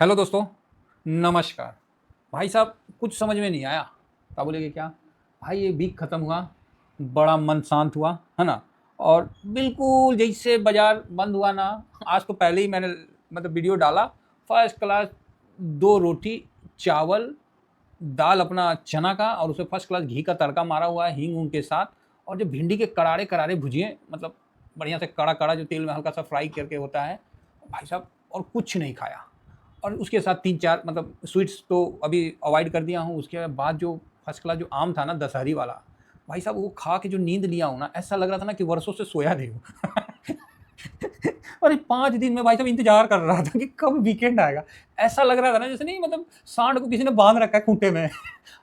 Hello दोस्तों, नमस्कार। भाई साहब कुछ समझ में नहीं आया। क्या बोलेंगे क्या? भाई ये वीक ख़त्म हुआ, बड़ा मन शांत हुआ, है ना? और बिल्कुल जैसे बाज़ार बंद हुआ ना, आज तो पहले ही मैंने वीडियो डाला, फर्स्ट क्लास 2 रोटी, चावल, दाल अपना चना का और उसमें फर्स्ट क्लास घी का तड़का मारा हुआ है हींग-ऊंग के साथ और जो भिंडी के करारे-करारे भुजिए बढ़िया से कड़ा-कड़ा जो तेल में हल्का सा फ्राई करके होता है, भाई साहब और कुछ नहीं खाया। और उसके साथ 3-4 स्वीट्स तो अभी अवॉइड कर दिया हूँ। उसके बाद जो फर्स्ट क्लास जो आम था ना दशहरी वाला, भाई साहब वो खा के जो नींद लिया हूँ ना, ऐसा लग रहा था ना कि वर्षों से सोया नहीं हूँ। अरे 5 दिन में भाई साहब इंतज़ार कर रहा था कि कब वीकेंड आएगा। ऐसा लग रहा था ना जैसे नहीं सांड को किसी ने बाँध रखा है खूँटे में।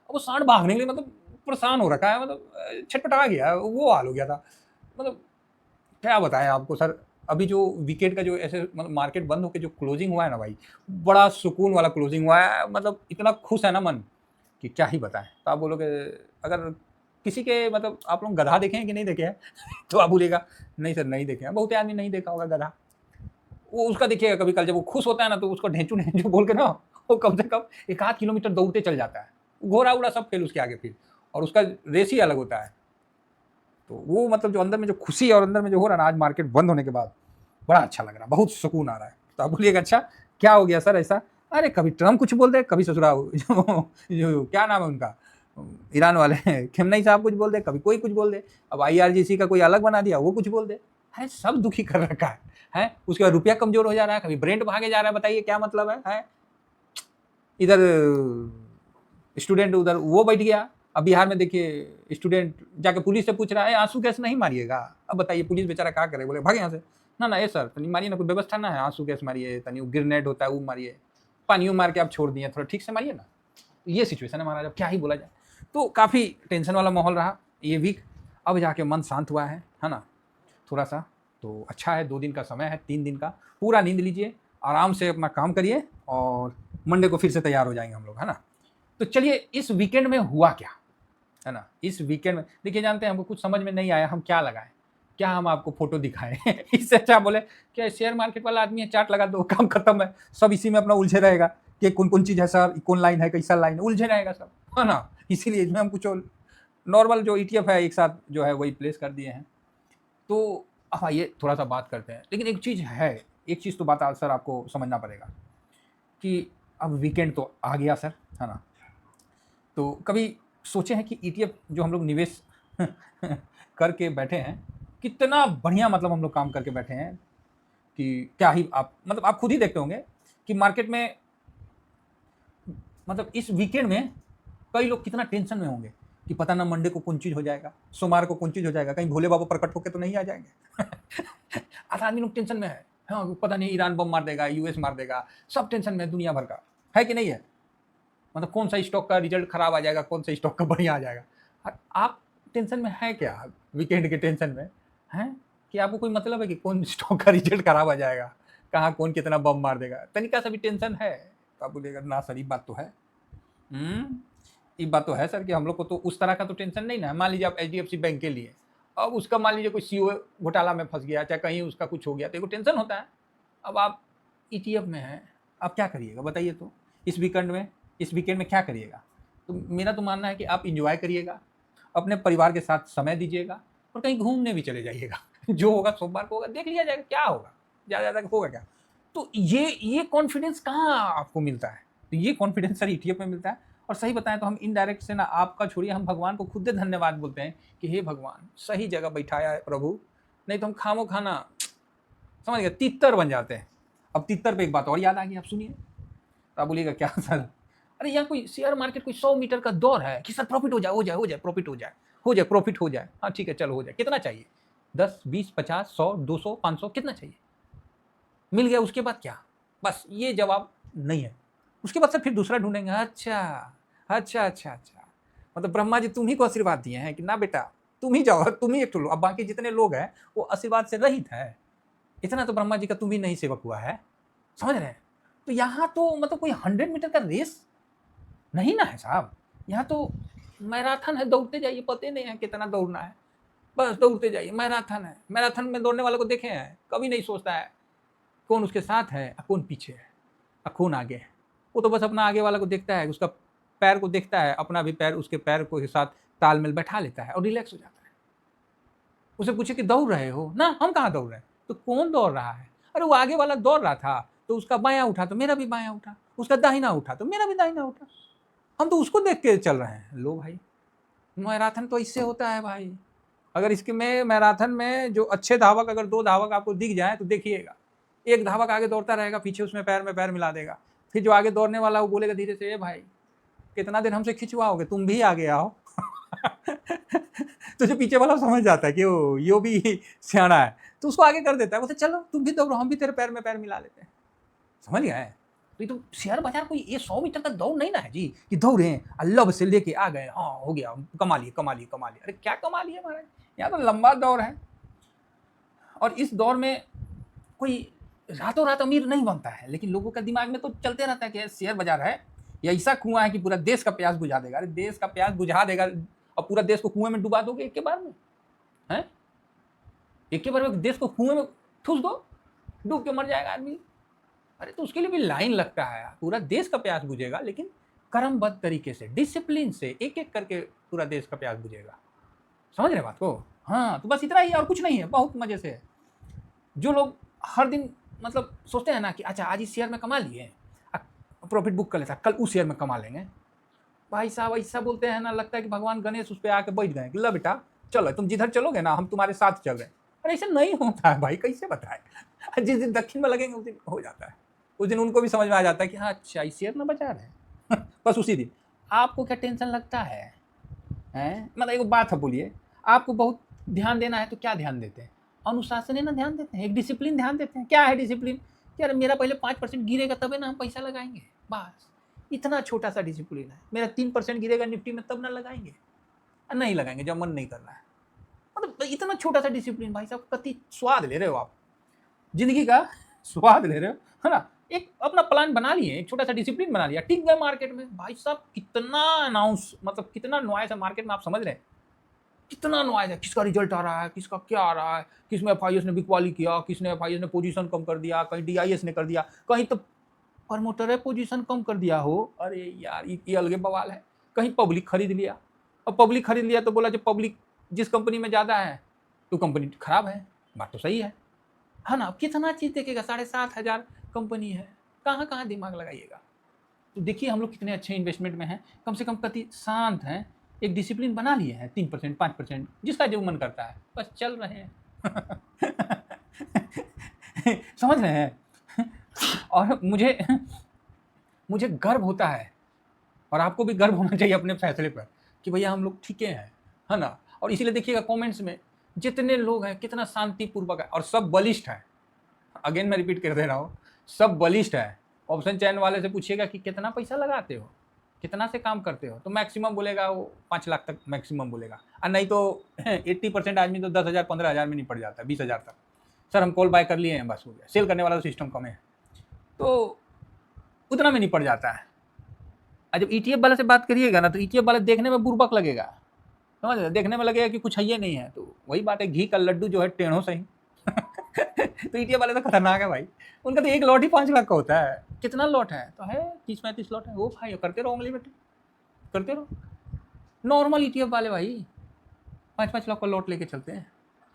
वो सांड भागने के लिए परेशान हो रखा है छटपटा गया है, वो हाल हो गया था। मतलब क्या बताएँ आपको सर, अभी जो वीकेंड का जो ऐसे मार्केट बंद होके जो क्लोजिंग हुआ है ना भाई, बड़ा सुकून वाला क्लोजिंग हुआ है। इतना खुश है ना मन कि क्या ही बताएँ। तो आप बोलोगे अगर किसी के आप लोग गधा देखे हैं कि नहीं देखे हैं? तो आप बोलिएगा नहीं सर नहीं देखे हैं। बहुत आदमी नहीं देखा होगा गधा। वो उसका देखिएगा कभी कल जब वो खुश होता है ना तो उसको ढेंचू-ढेंचू बोल के ना वो कम से कम 1 आध किलोमीटर दौड़ते चल जाता है। घोड़ा-वोड़ा सब फेल उसके आगे फिर और उसका रेस ही अलग होता है। तो वो जो अंदर में जो खुशी है और अंदर में जो हो रहा है ना आज मार्केट बंद होने के बाद, बड़ा अच्छा लग रहा है, बहुत सुकून आ रहा है। तो आप बोलिएगा अच्छा क्या हो गया सर ऐसा? अरे कभी ट्रम्प कुछ बोल दे, कभी ससुरा जो क्या नाम है उनका ईरान वाले खेमनई साहब कुछ बोल दे, कभी कोई कुछ बोल दे। अब आईआरजीसी का कोई अलग बना दिया, वो कुछ बोल दे। है सब दुखी कर रखा है। हैं? उसके बाद रुपया कमज़ोर हो जा रहा है, कभी ब्रेंड भागे जा रहा है, बताइए क्या मतलब है? हैं? इधर स्टूडेंट उधर वो बैठ गया। अब बिहार में देखिए स्टूडेंट जाके पुलिस से पूछ रहा है आंसू गैस नहीं मारिएगा। अब बताइए पुलिस बेचारा क्या करे? बोले भाग यहाँ से। ना, ना ये सर तनी मारिए ना, कोई व्यवस्था ना है, आंसू गैस मारिए, तनी ग्रेनेड होता है वो मारिए, पानियों मार के आप छोड़ दिए, थोड़ा ठीक से मारिए ना। ये सिचुएशन है महाराज, अब क्या ही बोला जाए। तो काफ़ी टेंशन वाला माहौल रहा ये वीक। अब जाके मन शांत हुआ है ना? थोड़ा-सा तो अच्छा है। 2 दिन का समय है, 3 दिन का, पूरा नींद लीजिए, आराम से अपना काम करिए और मंडे को फिर से तैयार हो जाएँगे हम लोग, है ना? तो चलिए इस वीकेंड में हुआ क्या, है ना? इस वीकेंड में देखिए जानते हैं हमको कुछ समझ में नहीं आया हम क्या लगाएँ? क्या हम आपको फ़ोटो दिखाएँ? इससे अच्छा बोले क्या शेयर मार्केट वाला आदमी है चार्ट लगा दो काम खत्म है। सब इसी में अपना उलझे रहेगा कि कौन-कौन चीज़ है सर, कौन लाइन है, कैसा लाइन है, उलझे रहेगा सब, है ना? इसीलिए इसमें हम कुछ और नॉर्मल जो ईटीएफ है एक साथ जो है वही प्लेस कर दिए हैं। तो अब आइए थोड़ा-सा बात करते हैं। लेकिन एक चीज़ है, एक चीज़ तो बात सर आपको समझना पड़ेगा कि अब वीकेंड तो आ गया सर, है ना? तो कभी सोचे हैं कि ईटीएफ जो हम लोग निवेश करके बैठे हैं, कितना बढ़िया हम लोग काम करके बैठे हैं कि क्या ही आप आप खुद ही देखते होंगे कि मार्केट में इस वीकेंड में कई लोग कितना टेंशन में होंगे कि पता ना मंडे को कौन चीज़ हो जाएगा, सोमवार को कौन चीज़ हो जाएगा, कहीं भोले बाबा प्रकट होके तो नहीं आ जाएँगे। आधा आदमी लोग टेंशन में है। हाँ, पता नहीं ईरान बम मार देगा, यूएस मार देगा, सब टेंशन में है दुनिया भर का। है कि नहीं है? कौन सा स्टॉक का रिजल्ट खराब आ जाएगा, कौन सा स्टॉक का बढ़िया आ जाएगा। आप टेंशन में हैं क्या वीकेंड के टेंशन में? हैं? कि आपको कोई मतलब है कि कौन स्टॉक का रिजल्ट खराब आ जाएगा, कहाँ कौन कितना बम मार देगा? तनिका सा भी टेंशन है? तो आप बोलिएगा ना सर ये बात तो है। ये बात तो है सर कि हम लोग को तो उस तरह का तो टेंशन नहीं ना है। मान लीजिए आप एचडीएफसी बैंक के लिए, अब उसका मान लीजिए कोई सीईओ घोटाला में फँस गया, चाहे कहीं उसका कुछ हो गया, तो एगो टेंशन होता है। अब आप ईटीएफ में हैं, आप क्या करिएगा बताइए तो? इस वीकेंड में क्या करिएगा? तो मेरा तो मानना है कि आप एन्जॉय करिएगा, अपने परिवार के साथ समय दीजिएगा और कहीं घूमने भी चले जाइएगा। जो होगा सोमवार को होगा, देख लिया जाएगा क्या होगा, ज़्यादा होगा क्या? तो ये कॉन्फिडेंस कहाँ आपको मिलता है? तो ये कॉन्फिडेंस सर ईटीएफ में मिलता है और सही बताएँ तो हम इनडायरेक्ट से ना आपका छोड़िए हम भगवान को खुद से धन्यवाद बोलते हैं कि हे भगवान, सही जगह बैठाया है प्रभु, नहीं तो हम खामो-खा ना समझ गए तितर बन जाते हैं। अब तितर पे एक बात और याद आ गई, आप सुनिए। तो आप बोलिएगा क्या सर? अरे यहाँ कोई शेयर मार्केट कोई 100 मीटर का दौर है कि सर प्रॉफिट हो जाए, हो जाए, हो जाए, प्रॉफिट हो जाए, हो जाए, प्रॉफिट हो जाए। हाँ ठीक है चलो हो जाए। कितना चाहिए? 10, 20, 50, 100, 200, 500 कितना चाहिए? मिल गया उसके बाद क्या? बस ये जवाब नहीं है। उसके बाद से फिर दूसरा ढूँढेंगे। अच्छा, अच्छा, अच्छा, अच्छा। ब्रह्मा जी तुम ही को आशीर्वाद दिए हैं कि ना बेटा तुम ही जाओ, तुम ही एक ठो लो। अब बाकी जितने लोग हैं वो आशीर्वाद से रहित हैं। इतना तो ब्रह्मा जी का तुम ही नहीं सेवक हुआ है। समझ रहे हैं? तो यहाँ तो कोई 100 मीटर का रेस नहीं ना है साहब। यहाँ तो मैराथन है, दौड़ते जाइए, पता ही नहीं है कितना दौड़ना है। बस दौड़ते जाइए, मैराथन है। मैराथन में दौड़ने वालों को देखे हैं, कभी नहीं सोचता है कौन उसके साथ है और कौन पीछे है। खून आगे, वो तो बस अपना आगे वाला को देखता है, उसका पैर को देखता है, अपना भी पैर उसके पैर को के साथ तालमेल बैठा लेता है और रिलैक्स हो जाता है। उसे पूछे कि दौड़ रहे हो ना, हम कहाँ दौड़ रहे हैं, तो कौन दौड़ रहा है, अरे वो आगे वाला दौड़ रहा था तो उसका बायां उठा तो मेरा भी बायां उठा, उसका दाहिना उठा तो मेरा भी दाहिना उठा, हम तो उसको देख के चल रहे हैं। लो भाई, मैराथन तो इससे होता है भाई। अगर इसके में मैराथन में जो अच्छे धावक, अगर 2 धावक आपको दिख जाए तो देखिएगा, एक धावक आगे दौड़ता रहेगा, पीछे उसमें पैर में पैर मिला देगा, फिर जो आगे दौड़ने वाला वो बोलेगा धीरे से, ए भाई कितना दिन हमसे खिंचवाओगे, तुम भी आगे आओ। तो जो पीछे वाला समझ जाता है कि यो भी सियाना है, तो उसको आगे कर देता है, बोलते चलो तुम भी दौड़ो, हम भी तेरे पैर में पैर मिला लेते हैं। समझ गए? तो ये तो शेयर बाजार कोई ये 100 मीटर का दौड़ नहीं ना है जी कि दौड़े अल्लाह से लेके आ गए, हाँ हो गया, कमा लिए कमा लिए कमा लिए। अरे क्या कमा लिए महाराज, यहाँ तो लंबा दौर है। और इस दौर में कोई रातों रात अमीर नहीं बनता है, लेकिन लोगों का दिमाग में तो चलते रहता है कि शेयर बाजार है या ऐसा कुआं है कि पूरा देश का प्यास बुझा देगा। अरे देश का प्यास बुझा देगा और पूरा देश को कुएं में डुबा दोगे एक के बार में, हैं? एक के बार में देश को कुएं में ठूस दो, डूब के मर जाएगा आदमी। अरे तो उसके लिए भी लाइन लगता है, पूरा देश का प्यास बुझेगा, लेकिन क्रमबद्ध तरीके से, डिसिप्लिन से, एक एक करके पूरा देश का प्यास बुझेगा। समझ रहे बात को? हाँ, तो बस इतना ही, और कुछ नहीं है, बहुत मजे से है। जो लोग हर दिन मतलब सोचते हैं ना कि अच्छा आज इस शेयर में कमा लिए, प्रॉफिट बुक कर लेता, कल उस शेयर में कमा लेंगे, भाई साहब ऐसा बोलते हैं ना, लगता है कि भगवान गणेश उस पर आके बैठ गए कि लो बेटा चलो, तुम जिधर चलोगे ना हम तुम्हारे साथ चल रहे हैं। अरे ऐसा नहीं होता है भाई, कैसे बताए। जिस दिन दक्षिण में लगेंगे उस दिन हो जाता है, उस दिन उनको भी समझ में आ जाता है कि हाँ अच्छा इस शेयर में बचा रहे हैं। बस उसी दिन आपको क्या टेंशन लगता है, मतलब एक बात है, बोलिए आपको बहुत ध्यान देना है तो क्या ध्यान देते हैं, अनुशासन है ना ध्यान देते हैं, एक डिसिप्लिन ध्यान देते हैं। क्या है डिसिप्लिन, यार मेरा पहले 5% गिरेगा तभी ना हम पैसा लगाएंगे, बस इतना छोटा सा डिसिप्लिन है। मेरा 3% गिरेगा निफ्टी में तब ना लगाएंगे, नहीं लगाएंगे जब मन नहीं कर रहा है। मतलब इतना छोटा सा डिसिप्लिन, भाई साहब कति स्वाद ले रहे हो आप, जिंदगी का स्वाद ले रहे हो, है ना। एक अपना प्लान बना लिए, एक छोटा सा डिसिप्लिन बना लिया, टिक गए मार्केट में। भाई साहब कितना अनाउंस, मतलब कितना नॉइज है मार्केट में, आप समझ रहे हैं कितना नॉइज है, किसका रिजल्ट आ रहा है, किसका क्या आ रहा है, किसमें एफआईएस ने बिकवाली किया, किसने एफआईएस ने पोजीशन कम कर दिया, कहीं डीआईएस ने कर दिया, कहीं तो प्रमोटर है पोजीशन कम कर दिया हो। अरे यार ये अलगे बवाल है। कहीं पब्लिक खरीद लिया, और पब्लिक खरीद लिया तो बोला जब पब्लिक जिस कंपनी में ज़्यादा है तो कंपनी खराब है, बात तो सही है ना। कितना चीज़ देखेगा, 7,500 कंपनी है, कहाँ कहाँ दिमाग लगाइएगा। तो देखिए हम लोग कितने अच्छे इन्वेस्टमेंट में हैं, कम से कम कति शांत हैं, एक डिसिप्लिन बना लिए हैं, 3% 5% जिसका जो मन करता है बस चल रहे हैं। समझ रहे हैं। और मुझे गर्व होता है, और आपको भी गर्व होना चाहिए अपने फैसले पर कि भैया हम लोग ठीक हैं, है ना। और इसीलिए देखिएगा कमेंट्स में जितने लोग हैं कितना शांतिपूर्वक है, और सब बलिष्ठ है। अगेन मैं रिपीट कर दे रहा हूँ, सब बलिष्ठ है। ऑप्शन चैन वाले से पूछिएगा कि कितना पैसा लगाते हो, कितना से काम करते हो, तो मैक्सिमम बोलेगा वो 5 लाख तक मैक्सिमम बोलेगा, और नहीं तो 80% आदमी तो 10,000 15,000 में निपट जाता है, 20,000 तक। सर हम कॉल बाय कर लिए हैं, बस हो गया। सेल करने वाला तो सिस्टम कम है, तो उतना में निपट जाता है। और जब ETF वाले से बात करिएगा ना, तो ETF वाले देखने में बुर्बक लगेगा, समझ रहे, देखने में लगेगा कि कुछ है ये नहीं है। तो वही बात है, घी का लड्डू जो है टेढ़ों सही। तो ETF वाले तो खतरनाक है भाई, उनका तो एक लॉट ही 5 लाख का होता है। कितना लॉट है तो है 30-35 लॉट है, वो भाई करते रहो उंगली बेटे, करते रहो। नॉर्मल ETF वाले भाई 5-5 लाख का लॉट लेके चलते हैं,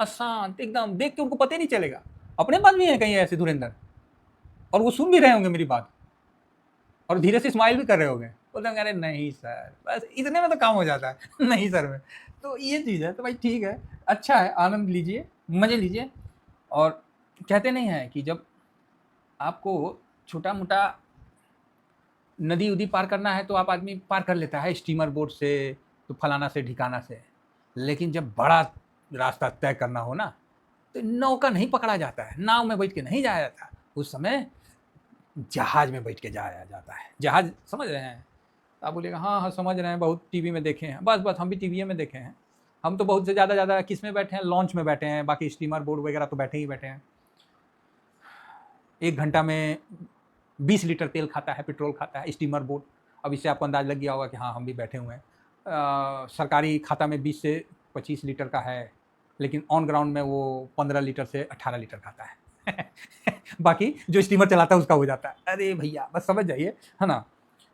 अशांत एकदम, देख के उनको पता ही नहीं चलेगा। अपने पास भी है कहीं ऐसे धुरंधर, और वो सुन भी रहे होंगे मेरी बात, और धीरे से स्माइल भी कर रहे होंगे, बोलते हैं अरे नहीं सर, बस इतने में तो काम हो जाता है। नहीं सर में, तो ये चीज़ है। तो भाई ठीक है, अच्छा है, आनंद लीजिए, मज़े लीजिए। और कहते नहीं हैं कि जब आपको छोटा मोटा नदी उदी पार करना है तो आप आदमी पार कर लेता है स्टीमर बोट से, तो फलाना से ढिकाना से, लेकिन जब बड़ा रास्ता तय करना हो ना, तो नौका नहीं पकड़ा जाता है, नाव में बैठ के नहीं जाया जाता, उस समय जहाज में बैठ के जाया जाता है। जहाज समझ रहे हैं? आप बोलिएगा हाँ हाँ समझ रहे हैं, बहुत टीवी में देखे हैं। बस हम भी टीवी में देखे हैं, हम तो बहुत से ज़्यादा किस में बैठे हैं, लॉन्च में बैठे हैं, बाकी स्टीमर बोर्ड वगैरह तो बैठे हैं। 1 घंटा में 20 लीटर तेल खाता है, पेट्रोल खाता है स्टीमर बोट। अब इससे आपको अंदाज़ लग गया होगा कि हाँ हम भी बैठे हुए हैं। सरकारी खाता में 20 से 25 लीटर का है, लेकिन ऑन ग्राउंड में वो 15 लीटर से 18 लीटर खाता है। बाकी जो स्टीमर चलाता है उसका हो जाता है। अरे भैया बस समझ जाइए, है ना।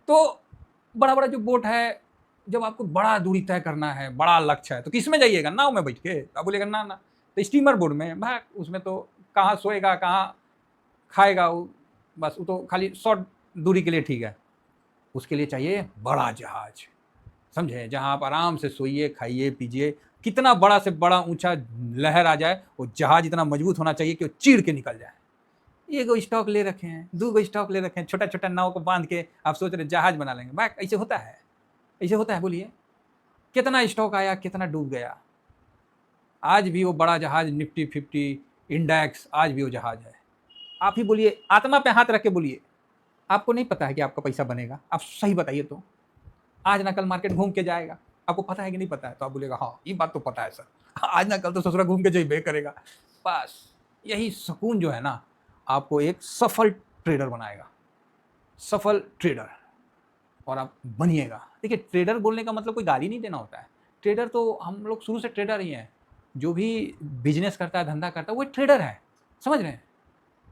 तो बड़ा बड़ा जो बोट है, जब आपको बड़ा दूरी तय करना है, बड़ा लक्ष्य है, तो किस में जाइएगा? नाव में बैठ के? आप बोलेगा ना ना, तो स्टीमर बोट में भाग, उसमें तो कहाँ सोएगा, कहाँ खाएगा, वो बस वो तो खाली शॉर्ट दूरी के लिए ठीक है। उसके लिए चाहिए बड़ा जहाज, समझे, जहां आप आराम से सोइए, खाइए, पीजिए। कितना बड़ा से बड़ा ऊंचा लहर आ जाए, वो जहाज इतना मजबूत होना चाहिए कि वो चीर के निकल जाए। ये गो स्टॉक ले रखे हैं, 2 गो स्टॉक ले रखे हैं, छोटा छोटा नाव को बांध के आप सोच रहे जहाज बना लेंगे। भाई ऐसे होता है? ऐसे होता है? बोलिए, कितना स्टॉक आया, कितना डूब गया। आज भी वो बड़ा जहाज निफ्टी 50 इंडेक्स, आज भी वो जहाज है। आप ही बोलिए, आत्मा पे हाथ रख के बोलिए, आपको नहीं पता है कि आपका पैसा बनेगा? आप सही बताइए तो। आज ना कल मार्केट घूम के जाएगा, आपको पता है कि नहीं पता है? तो आप बोलेगा हाँ ये बात तो पता है सर, आज ना कल तो ससुरा घूम के जाइए करेगा। बस यही सुकून जो है ना, आपको एक सफल ट्रेडर बनाएगा, सफल ट्रेडर। और आप बनिएगा। देखिए, ट्रेडर बोलने का मतलब कोई गाली नहीं देना होता है। ट्रेडर तो हम लोग शुरू से ट्रेडर ही हैं। जो भी बिजनेस करता है, धंधा करता है, वो ट्रेडर है, समझ रहे हैं।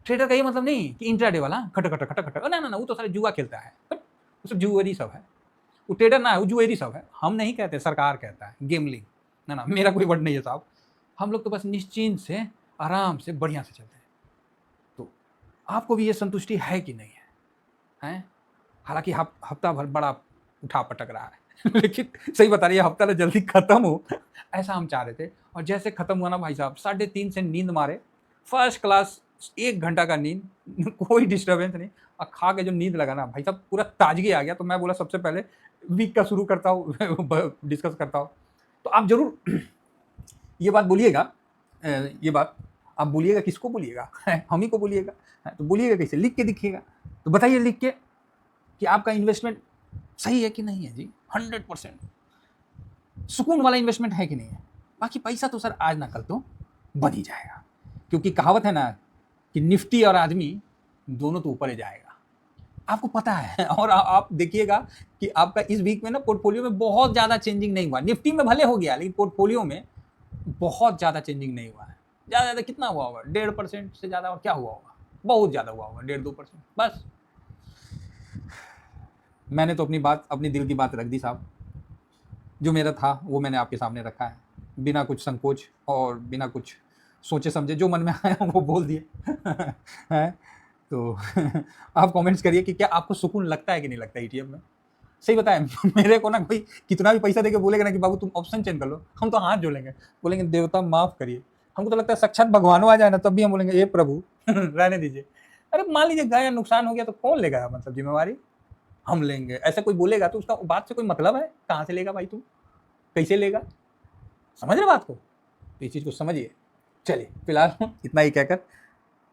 ट्रेडर का ये मतलब नहीं कि इंट्राडे वाला खट खट खट खट, ना ना ना, वो तो सारे जुआ खेलता है, वो सब जुएरी सब है। वो ट्रेडर ना है, वो जुएरी सब है। हम नहीं कहते, सरकार कहता है गेमलिंग, ना ना, मेरा कोई वर्ड नहीं है साहब। हम लोग तो बस निश्चिंत से, आराम से, बढ़िया से चलते हैं। तो आपको भी ये संतुष्टि है कि नहीं है, हैं? हालांकि हफ्ता भर बड़ा उठा पटक रहा है लेकिन सही बता रही है, हफ्ता तो जल्दी खत्म हो, ऐसा हम चाह रहे थे। और जैसे खत्म हुआ ना भाई साहब, 3:30 से नींद मारे, फर्स्ट क्लास, 1 घंटा का नींद, कोई डिस्टर्बेंस नहीं। और खा के जो नींद लगा ना भाई साहब, पूरा ताजगी आ गया। तो मैं बोला सबसे पहले वीक का शुरू करता हूँ डिस्कस करता हूँ। तो आप जरूर ये बात बोलिएगा, ये बात आप बोलिएगा। किसको बोलिएगा? हम ही को बोलिएगा। तो बोलिएगा कैसे? लिख के दिखिएगा। तो बताइए लिख के कि आपका इन्वेस्टमेंट सही है कि नहीं है जी। 100% सुकून वाला इन्वेस्टमेंट है कि नहीं है। बाकी पैसा तो सर आज ना कल तो बन ही जाएगा, क्योंकि कहावत है ना कि निफ्टी और आदमी दोनों तो ऊपर ही जाएगा, आपको पता है। और आप देखिएगा कि आपका इस वीक में ना पोर्टफोलियो में बहुत ज़्यादा चेंजिंग नहीं हुआ। निफ्टी में भले हो गया, लेकिन पोर्टफोलियो में बहुत ज़्यादा चेंजिंग नहीं हुआ है। ज़्यादा कितना हुआ होगा? 1.5% से ज़्यादा और क्या हुआ होगा? बहुत ज़्यादा हुआ होगा, 1.5-2%। बस मैंने तो अपनी दिल की बात रख दी साहब। जो मेरा था वो मैंने आपके सामने रखा है, बिना कुछ संकोच और बिना कुछ सोचे समझे, जो मन में आया वो बोल दिए हैं। तो आप कमेंट्स करिए कि क्या आपको सुकून लगता है कि नहीं लगता ईटीएफ में। सही बताएं, मेरे को ना कोई कितना भी पैसा देके बोलेगा ना कि बाबू तुम ऑप्शन चेंज कर लो, हम तो हाथ जोड़ेंगे, बोलेंगे देवता माफ करिए। हमको तो लगता है साक्षात भगवानों आ जाए ना, तब भी हम बोलेंगे हे प्रभु रहने दीजिए। अरे मान लीजिए गया, नुकसान हो गया, तो कौन लेगा मतलब जिम्मेवारी? हम लेंगे। ऐसा कोई बोलेगा तो उसका बात से कोई मतलब है? कहाँ से लेगा भाई तू, कैसे लेगा? समझ रहे बात को? तो इस चीज़ को समझिए। चलिए फिलहाल इतना ही कहकर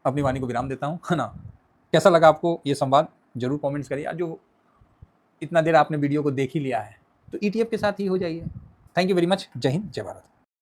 अपनी वाणी को विराम देता हूँ, है ना। कैसा लगा आपको ये संवाद? जरूर कमेंट्स करिए। जो इतना देर आपने वीडियो को देख ही लिया है, तो ईटीएफ के साथ ही हो जाइए। Thank you very much. जय हिंद, जय भारत।